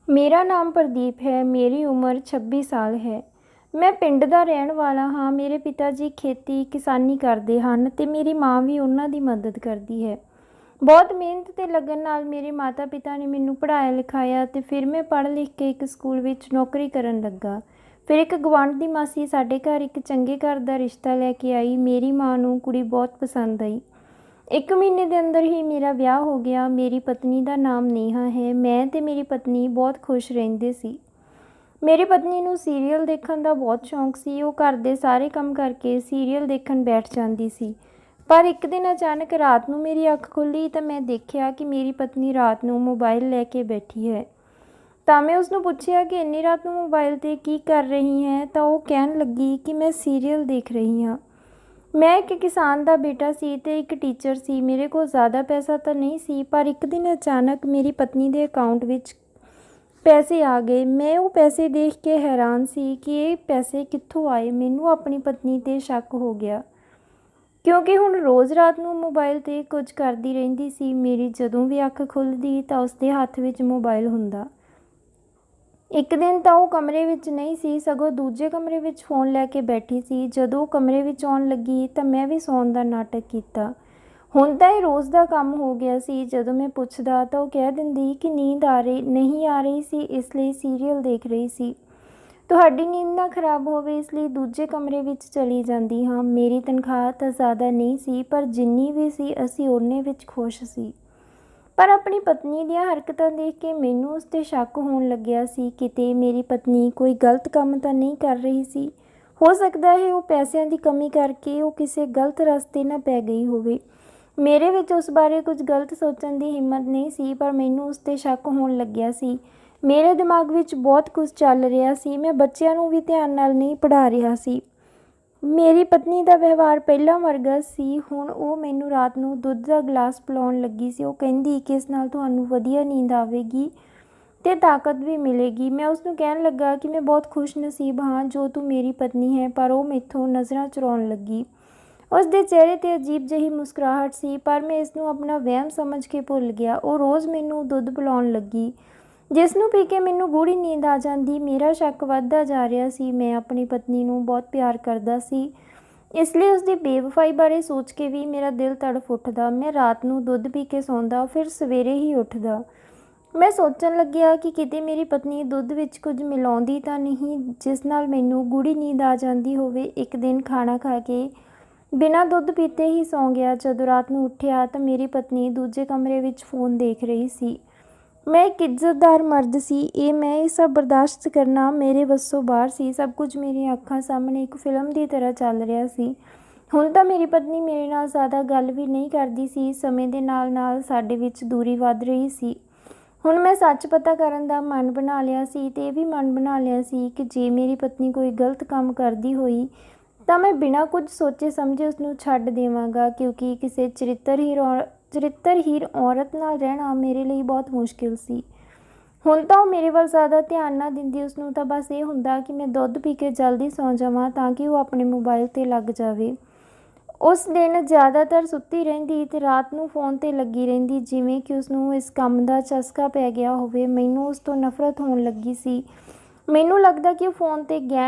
ਮੇਰਾ ਨਾਮ ਪ੍ਰਦੀਪ ਹੈ। ਮੇਰੀ ਉਮਰ 26 ਸਾਲ ਹੈ। ਮੈਂ ਪਿੰਡ ਦਾ ਰਹਿਣ ਵਾਲਾ ਹਾਂ। ਮੇਰੇ ਪਿਤਾ ਜੀ ਖੇਤੀ ਕਿਸਾਨੀ ਕਰਦੇ ਹਨ ਅਤੇ ਮੇਰੀ ਮਾਂ ਵੀ ਉਹਨਾਂ ਦੀ ਮਦਦ ਕਰਦੀ ਹੈ। ਬਹੁਤ ਮਿਹਨਤ ਅਤੇ ਲਗਨ ਨਾਲ ਮੇਰੇ ਮਾਤਾ ਪਿਤਾ ਨੇ ਮੈਨੂੰ ਪੜ੍ਹਾਇਆ ਲਿਖਾਇਆ ਅਤੇ ਫਿਰ ਮੈਂ ਪੜ੍ਹ ਲਿਖ ਕੇ ਇੱਕ ਸਕੂਲ ਵਿੱਚ ਨੌਕਰੀ ਕਰਨ ਲੱਗਾ। ਫਿਰ ਇੱਕ ਗੁਆਂਢ ਦੀ ਮਾਸੀ ਸਾਡੇ ਘਰ ਇੱਕ ਚੰਗੇ ਘਰ ਦਾ ਰਿਸ਼ਤਾ ਲੈ ਕੇ ਆਈ। ਮੇਰੀ ਮਾਂ ਨੂੰ ਕੁੜੀ ਬਹੁਤ ਪਸੰਦ ਆਈ। 1 ਮਹੀਨੇ ਦੇ ਅੰਦਰ ਹੀ ਮੇਰਾ ਵਿਆਹ ਹੋ ਗਿਆ। ਮੇਰੀ ਪਤਨੀ ਦਾ ਨਾਮ ਨੇਹਾ ਹੈ। ਮੈਂ ਅਤੇ ਮੇਰੀ ਪਤਨੀ ਬਹੁਤ ਖੁਸ਼ ਰਹਿੰਦੇ ਸੀ। ਮੇਰੀ ਪਤਨੀ ਨੂੰ ਸੀਰੀਅਲ ਦੇਖਣ ਦਾ ਬਹੁਤ ਸ਼ੌਂਕ ਸੀ। ਉਹ ਘਰ ਦੇ ਸਾਰੇ ਕੰਮ ਕਰਕੇ ਸੀਰੀਅਲ ਦੇਖਣ ਬੈਠ ਜਾਂਦੀ ਸੀ। ਪਰ ਇੱਕ ਦਿਨ ਅਚਾਨਕ ਰਾਤ ਨੂੰ ਮੇਰੀ ਅੱਖ ਖੁੱਲ੍ਹੀ ਤਾਂ ਮੈਂ ਦੇਖਿਆ ਕਿ ਮੇਰੀ ਪਤਨੀ ਰਾਤ ਨੂੰ ਮੋਬਾਈਲ ਲੈ ਕੇ ਬੈਠੀ ਹੈ। ਤਾਂ ਮੈਂ ਉਸਨੂੰ ਪੁੱਛਿਆ ਕਿ ਇੰਨੀ ਰਾਤ ਨੂੰ ਮੋਬਾਈਲ 'ਤੇ ਕੀ ਕਰ ਰਹੀ ਹੈ। ਤਾਂ ਉਹ ਕਹਿਣ ਲੱਗੀ ਕਿ ਮੈਂ ਸੀਰੀਅਲ ਦੇਖ ਰਹੀ ਹਾਂ। ਮੈਂ ਇੱਕ ਕਿਸਾਨ ਦਾ ਬੇਟਾ ਸੀ ਅਤੇ ਇੱਕ ਟੀਚਰ ਸੀ। ਮੇਰੇ ਕੋਲ ਜ਼ਿਆਦਾ ਪੈਸਾ ਤਾਂ ਨਹੀਂ ਸੀ, ਪਰ ਇੱਕ ਦਿਨ ਅਚਾਨਕ ਮੇਰੀ ਪਤਨੀ ਦੇ ਅਕਾਊਂਟ ਵਿੱਚ ਪੈਸੇ ਆ ਗਏ। ਮੈਂ ਉਹ ਪੈਸੇ ਦੇਖ ਕੇ ਹੈਰਾਨ ਸੀ ਕਿ ਇਹ ਪੈਸੇ ਕਿੱਥੋਂ ਆਏ। ਮੈਨੂੰ ਆਪਣੀ ਪਤਨੀ 'ਤੇ ਸ਼ੱਕ ਹੋ ਗਿਆ, ਕਿਉਂਕਿ ਹੁਣ ਰੋਜ਼ ਰਾਤ ਨੂੰ ਮੋਬਾਈਲ 'ਤੇ ਕੁਝ ਕਰਦੀ ਰਹਿੰਦੀ ਸੀ। ਮੇਰੀ ਜਦੋਂ ਵੀ ਅੱਖ ਖੁੱਲ੍ਹਦੀ ਤਾਂ ਉਸਦੇ ਹੱਥ ਵਿੱਚ ਮੋਬਾਈਲ ਹੁੰਦਾ। ਇੱਕ ਦਿਨ ਤਾਂ ਉਹ ਕਮਰੇ ਵਿੱਚ ਨਹੀਂ ਸੀ, ਸਗੋਂ ਦੂਜੇ ਕਮਰੇ ਵਿੱਚ ਫ਼ੋਨ ਲੈ ਕੇ ਬੈਠੀ ਸੀ। ਜਦੋਂ ਉਹ ਕਮਰੇ ਵਿੱਚ ਆਉਣ ਲੱਗੀ ਤਾਂ ਮੈਂ ਵੀ ਸੌਣ ਦਾ ਨਾਟਕ ਕੀਤਾ। ਹੁਣ ਤਾਂ ਇਹ ਰੋਜ਼ ਦਾ ਕੰਮ ਹੋ ਗਿਆ ਸੀ। ਜਦੋਂ ਮੈਂ ਪੁੱਛਦਾ ਤਾਂ ਉਹ ਕਹਿ ਦਿੰਦੀ ਕਿ ਨੀਂਦ ਨਹੀਂ ਆ ਰਹੀ ਸੀ, ਇਸ ਲਈ ਸੀਰੀਅਲ ਦੇਖ ਰਹੀ ਸੀ। ਤੁਹਾਡੀ ਨੀਂਦ ਨਾ ਖਰਾਬ ਹੋਵੇ ਇਸ ਲਈ ਦੂਜੇ ਕਮਰੇ ਵਿੱਚ ਚਲੀ ਜਾਂਦੀ ਹਾਂ। ਮੇਰੀ ਤਨਖਾਹ ਤਾਂ ਜ਼ਿਆਦਾ ਨਹੀਂ ਸੀ, ਪਰ ਜਿੰਨੀ ਵੀ ਸੀ ਅਸੀਂ ਓਨੇ ਵਿੱਚ ਖੁਸ਼ ਸੀ। ਪਰ ਆਪਣੀ ਪਤਨੀ ਦੀਆਂ ਹਰਕਤਾਂ ਦੇਖ ਕੇ ਮੈਨੂੰ ਉਸ 'ਤੇ ਸ਼ੱਕ ਹੋਣ ਲੱਗਿਆ ਸੀ। ਕਿਤੇ ਮੇਰੀ ਪਤਨੀ ਕੋਈ ਗਲਤ ਕੰਮ ਤਾਂ ਨਹੀਂ ਕਰ ਰਹੀ ਸੀ। ਹੋ ਸਕਦਾ ਹੈ ਉਹ ਪੈਸਿਆਂ ਦੀ ਕਮੀ ਕਰਕੇ ਉਹ ਕਿਸੇ ਗਲਤ ਰਸਤੇ ਨਾ ਪੈ ਗਈ ਹੋਵੇ। ਮੇਰੇ ਵਿੱਚ ਉਸ ਬਾਰੇ ਕੁਝ ਗਲਤ ਸੋਚਣ ਦੀ ਹਿੰਮਤ ਨਹੀਂ ਸੀ, ਪਰ ਮੈਨੂੰ ਉਸ 'ਤੇ ਸ਼ੱਕ ਹੋਣ ਲੱਗਿਆ ਸੀ। ਮੇਰੇ ਦਿਮਾਗ ਵਿੱਚ ਬਹੁਤ ਕੁਝ ਚੱਲ ਰਿਹਾ ਸੀ। ਮੈਂ ਬੱਚਿਆਂ ਨੂੰ ਵੀ ਧਿਆਨ ਨਾਲ ਨਹੀਂ ਪੜ੍ਹਾ ਰਿਹਾ ਸੀ। ਮੇਰੀ ਪਤਨੀ ਦਾ ਵਿਵਹਾਰ ਪਹਿਲਾਂ ਵਰਗਾ ਸੀ। ਹੁਣ ਉਹ ਮੈਨੂੰ ਰਾਤ ਨੂੰ ਦੁੱਧ ਦਾ ਗਲਾਸ ਪਿਲਾਉਣ ਲੱਗੀ ਸੀ। ਉਹ ਕਹਿੰਦੀ ਕਿ ਇਸ ਨਾਲ ਤੁਹਾਨੂੰ ਵਧੀਆ ਨੀਂਦ ਆਵੇਗੀ ਅਤੇ ਤਾਕਤ ਵੀ ਮਿਲੇਗੀ। ਮੈਂ ਉਸਨੂੰ ਕਹਿਣ ਲੱਗਾ ਕਿ ਮੈਂ ਬਹੁਤ ਖੁਸ਼ਨਸੀਬ ਹਾਂ ਜੋ ਤੂੰ ਮੇਰੀ ਪਤਨੀ ਹੈ, ਪਰ ਉਹ ਮੈਥੋਂ ਨਜ਼ਰਾਂ ਚੁਰਾਉਣ ਲੱਗੀ। ਉਸ ਦੇ ਚਿਹਰੇ 'ਤੇ ਅਜੀਬ ਜਿਹੀ ਮੁਸਕਰਾਹਟ ਸੀ, ਪਰ ਮੈਂ ਇਸ ਨੂੰ ਆਪਣਾ ਵਹਿਮ ਸਮਝ ਕੇ ਭੁੱਲ ਗਿਆ। ਉਹ ਰੋਜ਼ ਮੈਨੂੰ ਦੁੱਧ ਪਿਲਾਉਣ ਲੱਗੀ, ਜਿਸ ਨੂੰ ਪੀ ਕੇ ਮੈਨੂੰ ਗੂੜ੍ਹੀ ਨੀਂਦ ਆ ਜਾਂਦੀ। ਮੇਰਾ ਸ਼ੱਕ ਵੱਧਦਾ ਜਾ ਰਿਹਾ ਸੀ। ਮੈਂ ਆਪਣੀ ਪਤਨੀ ਨੂੰ ਬਹੁਤ ਪਿਆਰ ਕਰਦਾ ਸੀ, ਇਸ ਲਈ ਉਸਦੀ ਬੇਵਫਾਈ ਬਾਰੇ ਸੋਚ ਕੇ ਵੀ ਮੇਰਾ ਦਿਲ ਤੜਫ ਉੱਠਦਾ। ਮੈਂ ਰਾਤ ਨੂੰ ਦੁੱਧ ਪੀ ਕੇ ਸੌਂਦਾ, ਫਿਰ ਸਵੇਰੇ ਹੀ ਉੱਠਦਾ। ਮੈਂ ਸੋਚਣ ਲੱਗਿਆ ਕਿ ਕਿਤੇ ਮੇਰੀ ਪਤਨੀ ਦੁੱਧ ਵਿੱਚ ਕੁਝ ਮਿਲਾਉਂਦੀ ਤਾਂ ਨਹੀਂ, ਜਿਸ ਨਾਲ ਮੈਨੂੰ ਗੂੜ੍ਹੀ ਨੀਂਦ ਆ ਜਾਂਦੀ ਹੋਵੇ। ਇੱਕ ਦਿਨ ਖਾਣਾ ਖਾ ਕੇ ਬਿਨਾਂ ਦੁੱਧ ਪੀਤੇ ਹੀ ਸੌਂ ਗਿਆ। ਜਦੋਂ ਰਾਤ ਨੂੰ ਉੱਠਿਆ ਤਾਂ ਮੇਰੀ ਪਤਨੀ ਦੂਜੇ ਕਮਰੇ ਵਿੱਚ ਫ਼ੋਨ ਦੇਖ ਰਹੀ ਸੀ। ਮੈਂ ਇੱਕ ਇੱਜ਼ਤਦਾਰ ਮਰਦ ਸੀ। ਮੈਂ ਇਹ ਸਭ ਬਰਦਾਸ਼ਤ ਕਰਨਾ ਮੇਰੇ ਵੱਸੋਂ ਬਾਹਰ ਸੀ। ਸਭ ਕੁਝ ਮੇਰੀਆਂ ਅੱਖਾਂ ਸਾਹਮਣੇ ਇੱਕ ਫਿਲਮ ਦੀ ਤਰ੍ਹਾਂ ਚੱਲ ਰਿਹਾ ਸੀ। ਹੁਣ ਤਾਂ ਮੇਰੀ ਪਤਨੀ ਮੇਰੇ ਨਾਲ ਜ਼ਿਆਦਾ ਗੱਲ ਵੀ ਨਹੀਂ ਕਰਦੀ ਸੀ। ਸਮੇਂ ਦੇ ਨਾਲ ਨਾਲ ਸਾਡੇ ਵਿੱਚ ਦੂਰੀ ਵੱਧ ਰਹੀ ਸੀ। ਹੁਣ ਮੈਂ ਸੱਚ ਪਤਾ ਕਰਨ ਦਾ ਮਨ ਬਣਾ ਲਿਆ ਸੀ ਅਤੇ ਇਹ ਵੀ ਮਨ ਬਣਾ ਲਿਆ ਸੀ ਕਿ ਜੇ ਮੇਰੀ ਪਤਨੀ ਕੋਈ ਗਲਤ ਕੰਮ ਕਰਦੀ ਹੋਈ ਤਾਂ ਮੈਂ ਬਿਨਾਂ ਕੁਝ ਸੋਚੇ ਸਮਝੇ ਉਸਨੂੰ ਛੱਡ ਦੇਵਾਂਗਾ, ਕਿਉਂਕਿ ਕਿਸੇ ਚਰਿੱਤਰਹੀਣ ਔਰਤ ਨਾਲ ਰਹਿਣਾ ਮੇਰੇ ਲਈ ਬਹੁਤ ਮੁਸ਼ਕਿਲ ਸੀ। ਹੁਣ ਤਾਂ ਉਹ ਮੇਰੇ ਵੱਲ ਜ਼ਿਆਦਾ ਧਿਆਨ ਨਾ ਦਿੰਦੀ। ਉਸਨੂੰ ਤਾਂ ਬਸ ਇਹ ਹੁੰਦਾ ਕਿ ਮੈਂ ਦੁੱਧ ਪੀ ਕੇ ਜਲਦੀ ਸੌਂ ਜਾਵਾਂ ਤਾਂ ਕਿ ਉਹ ਆਪਣੇ ਮੋਬਾਈਲ 'ਤੇ ਲੱਗ ਜਾਵੇ। ਉਸ ਦਿਨ ਜ਼ਿਆਦਾਤਰ ਸੁੱਤੀ ਰਹਿੰਦੀ ਅਤੇ ਰਾਤ ਨੂੰ ਫ਼ੋਨ 'ਤੇ ਲੱਗੀ ਰਹਿੰਦੀ, ਜਿਵੇਂ ਕਿ ਉਸਨੂੰ ਇਸ ਕੰਮ ਦਾ ਚਸਕਾ ਪੈ ਗਿਆ ਹੋਵੇ। ਮੈਨੂੰ ਉਸ ਤੋਂ ਨਫ਼ਰਤ ਹੋਣ ਲੱਗੀ ਸੀ। ਮੈਨੂੰ ਲੱਗਦਾ ਕਿ ਉਹ ਫ਼ੋਨ 'ਤੇ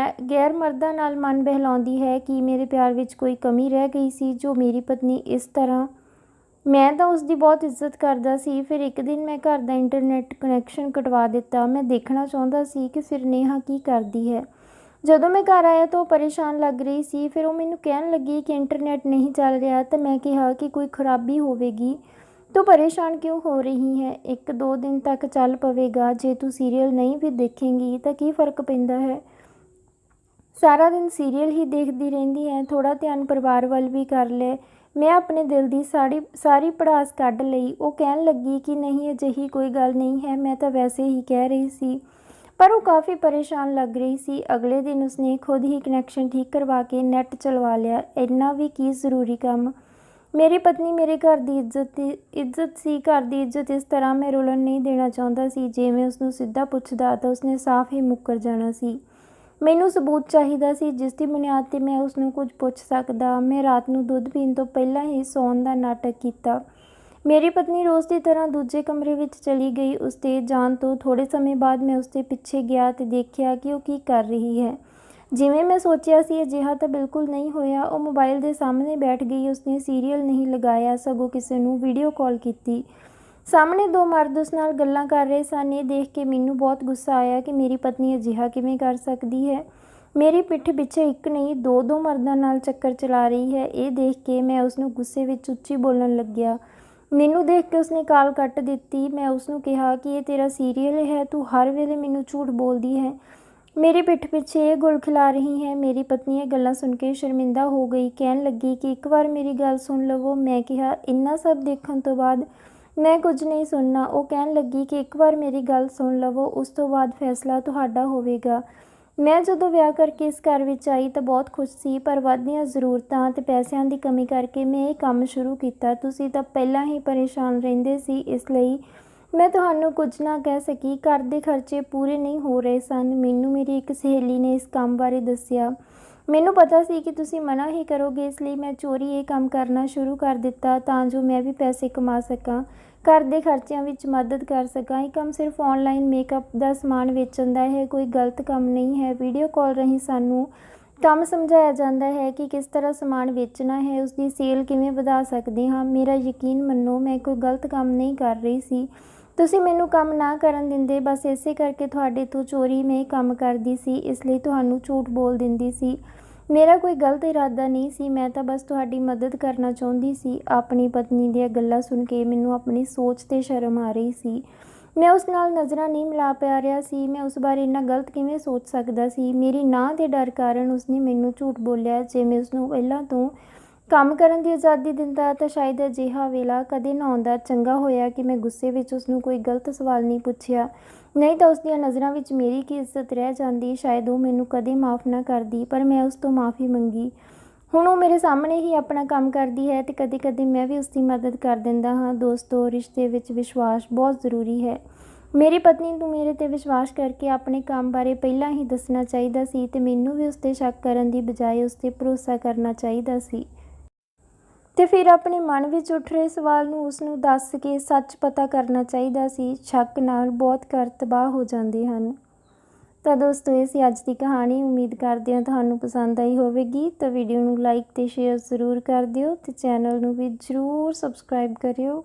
ਗੈਰ ਮਰਦਾਂ ਨਾਲ ਮਨ ਬਹਿਲਾਉਂਦੀ ਹੈ। ਕਿ ਮੇਰੇ ਪਿਆਰ ਵਿੱਚ ਕੋਈ ਕਮੀ ਰਹਿ ਗਈ ਸੀ ਜੋ ਮੇਰੀ ਪਤਨੀ ਇਸ ਤਰ੍ਹਾਂ। ਮੈਂ ਤਾਂ ਉਸਦੀ ਬਹੁਤ ਇੱਜ਼ਤ ਕਰਦਾ ਸੀ। ਫਿਰ ਇੱਕ ਦਿਨ ਮੈਂ ਘਰ ਦਾ ਇੰਟਰਨੈੱਟ ਕਨੈਕਸ਼ਨ ਕਟਵਾ ਦਿੱਤਾ। ਮੈਂ ਦੇਖਣਾ ਚਾਹੁੰਦਾ ਸੀ ਕਿ ਫਿਰ ਨੇਹਾ ਕੀ ਕਰਦੀ ਹੈ। ਜਦੋਂ ਮੈਂ ਘਰ ਆਇਆ ਤਾਂ ਉਹ ਪਰੇਸ਼ਾਨ ਲੱਗ ਰਹੀ ਸੀ। ਫਿਰ ਉਹ ਮੈਨੂੰ ਕਹਿਣ ਲੱਗੀ ਕਿ ਇੰਟਰਨੈੱਟ ਨਹੀਂ ਚੱਲ ਰਿਹਾ, ਤਾਂ ਮੈਂ ਕਿਹਾ ਕਿ ਕੋਈ ਖਰਾਬੀ ਹੋਵੇਗੀ। ਤੂੰ ਪਰੇਸ਼ਾਨ ਕਿਉਂ ਹੋ ਰਹੀ ਹੈ? 1-2 ਦਿਨ ਤੱਕ ਚੱਲ ਪਵੇਗਾ। ਜੇ ਤੂੰ ਸੀਰੀਅਲ ਨਹੀਂ ਵੀ ਦੇਖੇਂਗੀ ਤਾਂ ਕੀ ਫਰਕ ਪੈਂਦਾ ਹੈ? ਸਾਰਾ ਦਿਨ ਸੀਰੀਅਲ ਹੀ ਦੇਖਦੀ ਰਹਿੰਦੀ ਹੈ। ਥੋੜ੍ਹਾ ਧਿਆਨ ਪਰਿਵਾਰ ਵੱਲ ਵੀ ਕਰ ਲੈ। ਮੈਂ ਆਪਣੇ ਦਿਲ ਦੀ ਸਾਰੀ ਭੜਾਸ ਕੱਢ ਲਈ। ਉਹ ਕਹਿਣ ਲੱਗੀ ਕਿ ਨਹੀਂ, ਅਜਿਹੀ ਕੋਈ ਗੱਲ ਨਹੀਂ ਹੈ, ਮੈਂ ਤਾਂ ਵੈਸੇ ਹੀ ਕਹਿ ਰਹੀ ਸੀ। ਪਰ ਉਹ ਕਾਫੀ ਪਰੇਸ਼ਾਨ ਲੱਗ ਰਹੀ ਸੀ। ਅਗਲੇ ਦਿਨ ਉਸਨੇ ਖੁਦ ਹੀ ਕਨੈਕਸ਼ਨ ਠੀਕ ਕਰਵਾ ਕੇ ਨੈੱਟ ਚਲਵਾ ਲਿਆ। ਇੰਨਾ ਵੀ ਕੀ ਜ਼ਰੂਰੀ ਕੰਮ। ਮੇਰੀ ਪਤਨੀ ਮੇਰੇ ਘਰ ਦੀ ਇੱਜ਼ਤ ਸੀ। ਘਰ ਦੀ ਇੱਜ਼ਤ ਇਸ ਤਰ੍ਹਾਂ ਮੈਂ ਰੁਲਣ ਨਹੀਂ ਦੇਣਾ ਚਾਹੁੰਦਾ ਸੀ। ਜੇ ਮੈਂ ਉਸਨੂੰ ਸਿੱਧਾ ਪੁੱਛਦਾ ਤਾਂ ਉਸਨੇ ਸਾਫ਼ ਹੀ ਮੁੱਕਰ ਜਾਣਾ ਸੀ। ਮੈਨੂੰ ਸਬੂਤ ਚਾਹੀਦਾ ਸੀ ਜਿਸ ਦੀ ਬੁਨਿਆਦ 'ਤੇ ਮੈਂ ਉਸਨੂੰ ਕੁਝ ਪੁੱਛ ਸਕਦਾ। ਮੈਂ ਰਾਤ ਨੂੰ ਦੁੱਧ ਪੀਣ ਤੋਂ ਪਹਿਲਾਂ ਹੀ ਸੌਣ ਦਾ ਨਾਟਕ ਕੀਤਾ। ਮੇਰੀ ਪਤਨੀ ਰੋਜ਼ ਦੀ ਤਰ੍ਹਾਂ ਦੂਜੇ ਕਮਰੇ ਵਿੱਚ ਚਲੀ ਗਈ। ਉਸ ਦੇ ਜਾਣ ਤੋਂ ਥੋੜ੍ਹੇ ਸਮੇਂ ਬਾਅਦ ਮੈਂ ਉਸ ਦੇ ਪਿੱਛੇ ਗਿਆ ਤੇ ਦੇਖਿਆ ਕਿ ਉਹ ਕੀ ਕਰ ਰਹੀ ਹੈ। ਜਿਵੇਂ ਮੈਂ ਸੋਚਿਆ ਸੀ ਅਜਿਹਾ ਤਾਂ ਬਿਲਕੁਲ ਨਹੀਂ ਹੋਇਆ। ਉਹ ਮੋਬਾਈਲ ਦੇ ਸਾਹਮਣੇ ਬੈਠ ਗਈ। ਉਸਨੇ ਸੀਰੀਅਲ ਨਹੀਂ ਲਗਾਇਆ, ਸਗੋਂ ਕਿਸੇ ਨੂੰ ਵੀਡੀਓ ਕਾਲ ਕੀਤੀ। ਸਾਹਮਣੇ ਦੋ ਮਰਦ ਉਸ ਨਾਲ ਗੱਲਾਂ ਕਰ ਰਹੇ ਸਨ। ਇਹ ਦੇਖ ਕੇ ਮੈਨੂੰ ਬਹੁਤ ਗੁੱਸਾ ਆਇਆ ਕਿ ਮੇਰੀ ਪਤਨੀ ਅਜਿਹਾ ਕਿਵੇਂ ਕਰ ਸਕਦੀ ਹੈ। ਮੇਰੀ ਪਿੱਠ ਪਿੱਛੇ ਇੱਕ ਨਹੀਂ ਦੋ ਮਰਦਾਂ ਨਾਲ ਚੱਕਰ ਚਲਾ ਰਹੀ ਹੈ। ਇਹ ਦੇਖ ਕੇ ਮੈਂ ਉਸਨੂੰ ਗੁੱਸੇ ਵਿੱਚ ਉੱਚੀ ਬੋਲਣ ਲੱਗਿਆ। ਮੈਨੂੰ ਦੇਖ ਕੇ ਉਸਨੇ ਕਾਲ ਕੱਟ ਦਿੱਤੀ। ਮੈਂ ਉਸਨੂੰ ਕਿਹਾ ਕਿ ਇਹ ਤੇਰਾ ਸੀਰੀਅਲ ਹੈ, ਤੂੰ ਹਰ ਵੇਲੇ ਮੈਨੂੰ ਝੂਠ ਬੋਲਦੀ ਹੈ, ਮੇਰੀ ਪਿੱਠ ਪਿੱਛੇ ਇਹ ਗੁਲ ਖਿਲਾ ਰਹੀ ਹੈ। ਮੇਰੀ ਪਤਨੀ ਇਹ ਗੱਲਾਂ ਸੁਣ ਕੇ ਸ਼ਰਮਿੰਦਾ ਹੋ ਗਈ, ਕਹਿਣ ਲੱਗੀ ਕਿ ਇੱਕ ਵਾਰ ਮੇਰੀ ਗੱਲ ਸੁਣ ਲਵੋ। ਮੈਂ ਕਿਹਾ ਇੰਨਾ ਸਭ ਦੇਖਣ ਤੋਂ ਬਾਅਦ ਮੈਂ ਕੁਝ ਨਹੀਂ ਸੁਣਨਾ। ਉਹ ਕਹਿਣ ਲੱਗੀ ਕਿ ਇੱਕ ਵਾਰ ਮੇਰੀ ਗੱਲ ਸੁਣ ਲਵੋ, ਉਸ ਤੋਂ ਬਾਅਦ ਫੈਸਲਾ ਤੁਹਾਡਾ ਹੋਵੇਗਾ। ਮੈਂ ਜਦੋਂ ਵਿਆਹ ਕਰਕੇ ਇਸ ਘਰ ਵਿੱਚ ਆਈ ਤਾਂ ਬਹੁਤ ਖੁਸ਼ ਸੀ, ਪਰ ਵੱਧਦੀਆਂ ਜ਼ਰੂਰਤਾਂ ਅਤੇ ਪੈਸਿਆਂ ਦੀ ਕਮੀ ਕਰਕੇ ਮੈਂ ਇਹ ਕੰਮ ਸ਼ੁਰੂ ਕੀਤਾ। ਤੁਸੀਂ ਤਾਂ ਪਹਿਲਾਂ ਹੀ ਪਰੇਸ਼ਾਨ ਰਹਿੰਦੇ ਸੀ, ਇਸ ਲਈ ਮੈਂ ਤੁਹਾਨੂੰ ਕੁਝ ਨਾ ਕਹਿ ਸਕੀ। ਘਰ ਦੇ ਖਰਚੇ ਪੂਰੇ ਨਹੀਂ ਹੋ ਰਹੇ ਸਨ। ਮੈਨੂੰ ਮੇਰੀ ਇੱਕ ਸਹੇਲੀ ਨੇ ਇਸ ਕੰਮ ਬਾਰੇ ਦੱਸਿਆ। ਮੈਨੂੰ ਪਤਾ ਸੀ ਕਿ ਤੁਸੀਂ ਮਨਾ ਹੀ ਕਰੋਗੇ, ਇਸ ਲਈ ਮੈਂ ਚੋਰੀ ਇਹ ਕੰਮ ਕਰਨਾ ਸ਼ੁਰੂ ਕਰ ਦਿੱਤਾ ਤਾਂ ਜੋ ਮੈਂ ਵੀ ਪੈਸੇ ਕਮਾ ਸਕਾਂ, ਘਰ ਦੇ ਖਰਚਿਆਂ ਵਿੱਚ ਮਦਦ ਕਰ ਸਕਾਂ। ਇਹ ਕੰਮ ਸਿਰਫ ਆਨਲਾਈਨ ਮੇਕਅਪ ਦਾ ਸਮਾਨ ਵੇਚਣ ਦਾ ਹੈ, ਕੋਈ ਗਲਤ ਕੰਮ ਨਹੀਂ ਹੈ। ਵੀਡੀਓ ਕਾਲ ਰਾਹੀਂ ਸਾਨੂੰ ਕੰਮ ਸਮਝਾਇਆ ਜਾਂਦਾ ਹੈ ਕਿ ਕਿਸ ਤਰ੍ਹਾਂ ਸਮਾਨ ਵੇਚਣਾ ਹੈ, ਉਸ ਦੀ ਸੇਲ ਕਿਵੇਂ ਵਧਾ ਸਕਦੇ ਹਾਂ। ਮੇਰਾ ਯਕੀਨ ਮੰਨੋ, ਮੈਂ ਕੋਈ ਗਲਤ ਕੰਮ ਨਹੀਂ ਕਰ ਰਹੀ ਸੀ। ਤੁਸੀਂ ਮੈਨੂੰ ਕੰਮ ਨਾ ਕਰਨ ਦਿੰਦੇ, ਬਸ ਇਸੇ ਕਰਕੇ ਤੁਹਾਡੇ ਤੋਂ ਚੋਰੀ ਮੈਂ ਕੰਮ ਕਰਦੀ ਸੀ, ਇਸ ਲਈ ਤੁਹਾਨੂੰ ਝੂਠ ਬੋਲ ਦਿੰਦੀ ਸੀ। ਮੇਰਾ ਕੋਈ ਗਲਤ ਇਰਾਦਾ ਨਹੀਂ ਸੀ, ਮੈਂ ਤਾਂ ਬਸ ਤੁਹਾਡੀ ਮਦਦ ਕਰਨਾ ਚਾਹੁੰਦੀ ਸੀ। ਆਪਣੀ ਪਤਨੀ ਦੀਆਂ ਗੱਲਾਂ ਸੁਣ ਕੇ ਮੈਨੂੰ ਆਪਣੀ ਸੋਚ 'ਤੇ ਸ਼ਰਮ ਆ ਰਹੀ ਸੀ। ਮੈਂ ਉਸ ਨਾਲ ਨਜ਼ਰਾਂ ਨਹੀਂ ਮਿਲਾ ਪਾ ਰਿਹਾ ਸੀ। ਮੈਂ ਉਸ ਬਾਰੇ ਇੰਨਾ ਗਲਤ ਕਿਵੇਂ ਸੋਚ ਸਕਦਾ ਸੀ। ਮੇਰੀ ਨਾਂਹ ਦੇ ਡਰ ਕਾਰਨ ਉਸਨੇ ਮੈਨੂੰ ਝੂਠ ਬੋਲਿਆ। ਜੇ ਮੈਂ ਉਸਨੂੰ ਪਹਿਲਾਂ ਤੋਂ ਕੰਮ ਕਰਨ ਦੀ ਆਜ਼ਾਦੀ ਦਿੰਦਾ ਤਾਂ ਸ਼ਾਇਦ ਅਜਿਹਾ ਵੇਲਾ ਕਦੇ ਨਾ ਆਉਂਦਾ। ਚੰਗਾ ਹੋਇਆ ਕਿ ਮੈਂ ਗੁੱਸੇ ਵਿੱਚ ਉਸਨੂੰ ਕੋਈ ਗਲਤ ਸਵਾਲ ਨਹੀਂ ਪੁੱਛਿਆ, ਨਹੀਂ ਤਾਂ ਉਸਦੀਆਂ ਨਜ਼ਰਾਂ ਵਿੱਚ ਮੇਰੀ ਕੀ ਇੱਜ਼ਤ ਰਹਿ ਜਾਂਦੀ। ਸ਼ਾਇਦ ਉਹ ਮੈਨੂੰ ਕਦੇ ਮਾफ़ ਨਾ ਕਰਦੀ, ਪਰ ਮੈਂ ਉਸ ਤੋਂ ਮਾफ़ੀ ਮੰਗੀ। ਹੁਣ ਉਹ ਮੇਰੇ ਸਾਹਮਣੇ ਹੀ ਆਪਣਾ ਕੰਮ ਕਰਦੀ ਹੈ ਤੇ ਕਦੇ-ਕਦੇ ਮੈਂ ਵੀ ਉਸਦੀ ਮਦਦ ਕਰ ਦਿੰਦਾ ਹਾਂ। ਦੋਸਤੋ, ਰਿਸ਼ਤੇ ਵਿੱਚ ਵਿਸ਼ਵਾਸ ਬਹੁਤ ਜ਼ਰੂਰੀ ਹੈ। ਮੇਰੀ ਪਤਨੀ ਨੂੰ ਮੇਰੇ 'ਤੇ ਵਿਸ਼ਵਾਸ ਕਰਕੇ ਆਪਣੇ ਕੰਮ ਬਾਰੇ ਪਹਿਲਾਂ ਹੀ ਦੱਸਣਾ ਚਾਹੀਦਾ ਸੀ ਤੇ ਮੈਨੂੰ ਵੀ ਉਸ 'ਤੇ ਸ਼ੱਕ ਕਰਨ ਦੀ ਬਜਾਏ ਉਸ 'ਤੇ ਭਰੋਸਾ ਕਰਨਾ ਚਾਹੀਦਾ ਸੀ ਤੇ ਫਿਰ ਆਪਣੇ ਮਨ ਵਿੱਚ ਉੱਠ ਰਹੇ ਸਵਾਲ ਨੂੰ ਉਸਨੂੰ ਦੱਸ ਕੇ ਸੱਚ ਪਤਾ ਕਰਨਾ ਚਾਹੀਦਾ ਸੀ। ਸ਼ੱਕ ਨਾਲ ਬਹੁਤ ਘਰ ਤਬਾਹ ਹੋ ਜਾਂਦੇ ਹਨ। ਤਾਂ ਦੋਸਤੋ, ਇਹ ਸੀ ਅੱਜ ਦੀ ਕਹਾਣੀ। ਉਮੀਦ ਕਰਦੇ ਹਾਂ ਤੁਹਾਨੂੰ ਪਸੰਦ ਆਈ ਹੋਵੇਗੀ। ਤਾਂ ਵੀਡੀਓ ਨੂੰ ਲਾਈਕ ਤੇ ਸ਼ੇਅਰ ਜ਼ਰੂਰ ਕਰ ਦਿਓ ਤੇ ਚੈਨਲ ਨੂੰ ਵੀ ਜ਼ਰੂਰ ਸਬਸਕ੍ਰਾਈਬ ਕਰਿਓ।